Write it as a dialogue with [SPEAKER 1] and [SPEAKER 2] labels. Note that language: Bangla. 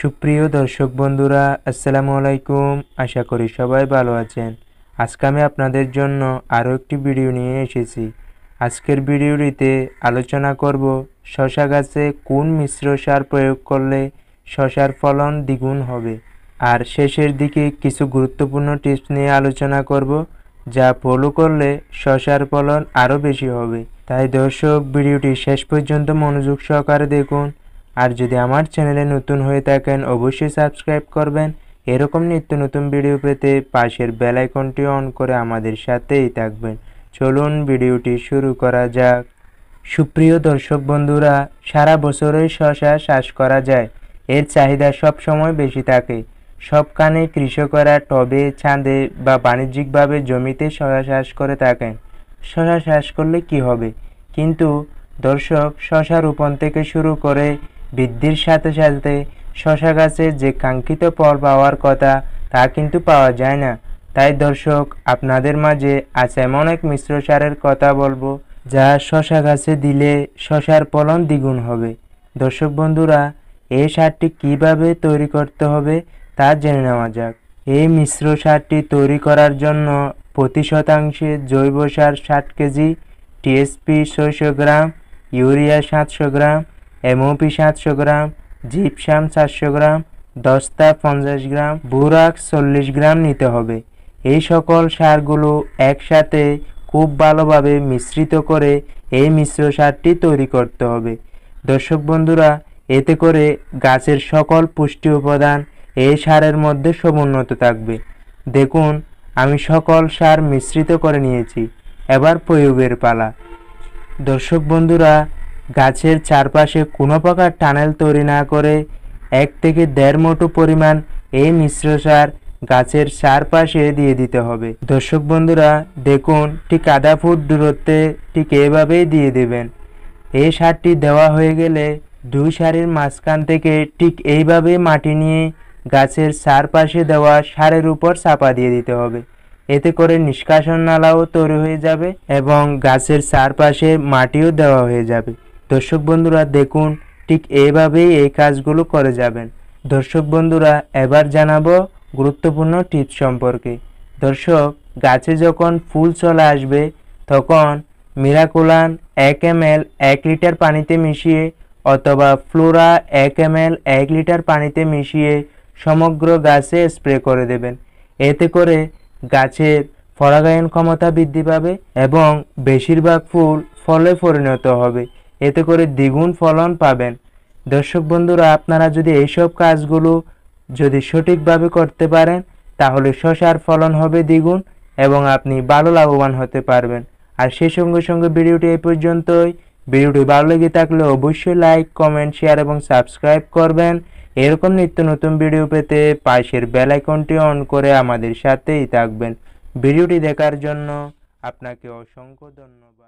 [SPEAKER 1] সুপ্রিয় দর্শক বন্ধুরা, আসসালামু আলাইকুম। আশা করি সবাই ভালো আছেন। আজকে আমি আপনাদের জন্য আরও একটি ভিডিও নিয়ে এসেছি। আজকের ভিডিওটিতে আলোচনা করব শশা গাছে কোন মিশ্র সার প্রয়োগ করলে শশার ফলন দ্বিগুণ হবে। আর শেষের দিকে কিছু গুরুত্বপূর্ণ টিপস নিয়ে আলোচনা করব, যা ফলো করলে শশার ফলন আরও বেশি হবে। তাই দর্শক, ভিডিওটি শেষ পর্যন্ত মনোযোগ সহকারে দেখুন। আর যদি আমার চ্যানেলে নতুন হয়ে থাকেন অবশ্যই সাবস্ক্রাইব করবেন। এরকম নিত্য নতুন ভিডিও পেতে পাশের বেল আইকনটি অন করে আমাদের সাথেই থাকবেন। চলুন ভিডিওটি শুরু করা যাক। সুপ্রিয় দর্শক বন্ধুরা, সারা বছরই শশা চাষ করা যায়। এর চাহিদা সব সময় বেশি থাকে। সবখানে কৃষকেরা টবে, ছাদে বা বাণিজ্যিকভাবে জমিতে শশা চাষ করে থাকেন। শশা চাষ করলে কি হবে? কিন্তু দর্শক, শশা রোপণ থেকে শুরু করে বৃদ্ধির সাথে সাথে শশা গাছের যে কাঙ্ক্ষিত ফল পাওয়ার কথা তা কিন্তু পাওয়া যায় না। তাই দর্শক, আপনাদের মাঝে আজ এমন এক মিশ্র সারের কথা বলবো, যা শশা গাছে দিলে শশার ফলন দ্বিগুণ হবে। দর্শক বন্ধুরা, এই সারটি কিভাবে তৈরি করতে হবে তা জেনে নেওয়া যাক। এই মিশ্র সারটি তৈরি করার জন্য প্রতি শতাংশে জৈব সার 60 কেজি, টিএসপি 600 গ্রাম, ইউরিয়া 700 গ্রাম, এমওপি 700 গ্রাম, জিপসাম 400 গ্রাম, দস্তা 50 গ্রাম, বোরাক 40 গ্রাম নিতে হবে। এই সকল সারগুলো একসাথে খুব ভালোভাবে মিশ্রিত করে এই মিশ্র সারটি তৈরি করতে হবে। দর্শক বন্ধুরা, এতে করে গাছের সকল পুষ্টি উপাদান এই সারের মধ্যে সমুন্নত থাকবে। দেখুন, আমি সকল সার মিশ্রিত করে নিয়েছি। এবার প্রয়োগের পালা। দর্শক বন্ধুরা, গাছের চারপাশে কোনো প্রকার টানেল তৈরি না করে 1 থেকে 1.5 মুঠো পরিমাণ এই মিশ্র সার গাছের চারপাশে দিয়ে দিতে হবে। দর্শক বন্ধুরা, দেখুন, ঠিক আধা ফুট দূরত্বে ঠিক এইভাবেই দিয়ে দেবেন। এই সারটি দেওয়া হয়ে গেলে 2 সারির মাঝখান থেকে ঠিক এইভাবে মাটি নিয়ে গাছের চারপাশে দেওয়া সারের উপর চাপা দিয়ে দিতে হবে। এতে করে নিষ্কাশন নালাও তৈরি হয়ে যাবে এবং গাছের চারপাশে মাটিও দেওয়া হয়ে যাবে। দর্শক বন্ধুরা, দেখুন, ঠিক এইভাবেই এই কাজগুলো করে যাবেন। দর্শক বন্ধুরা, এবার জানাবো গুরুত্বপূর্ণ টিপস সম্পর্কে। দর্শক, গাছে যখন ফুল চলে আসবে তখন মিরাকুলান 1 ml 1 লিটার পানিতে মিশিয়ে অথবা ফ্লোরা 1 ml 1 লিটার পানিতে মিশিয়ে সমগ্র গাছে স্প্রে করে দেবেন। এতে করে গাছের পরাগায়ন ক্ষমতা বৃদ্ধি পাবে এবং বেশিরভাগ ফুল ফলে পরিণত হবে। এতে করে দ্বিগুণ ফলন পাবেন। দর্শক বন্ধুরা, আপনারা যদি এইসব কাজগুলো যদি সঠিকভাবে করতে পারেন তাহলে শশার ফলন হবে দ্বিগুণ এবং আপনি ভালো লাভবান হতে পারবেন। আর সেই সঙ্গে সঙ্গে ভিডিওটি এই পর্যন্তই। ভিডিওটি ভালো লেগে থাকলে অবশ্যই লাইক, কমেন্ট, শেয়ার এবং সাবস্ক্রাইব করবেন। এরকম নিত্য নতুন ভিডিও পেতে পাশের বেল আইকনটি অন করে আমাদের সাথেই থাকবেন। ভিডিওটি দেখার জন্য আপনাকে অসংখ্য ধন্যবাদ।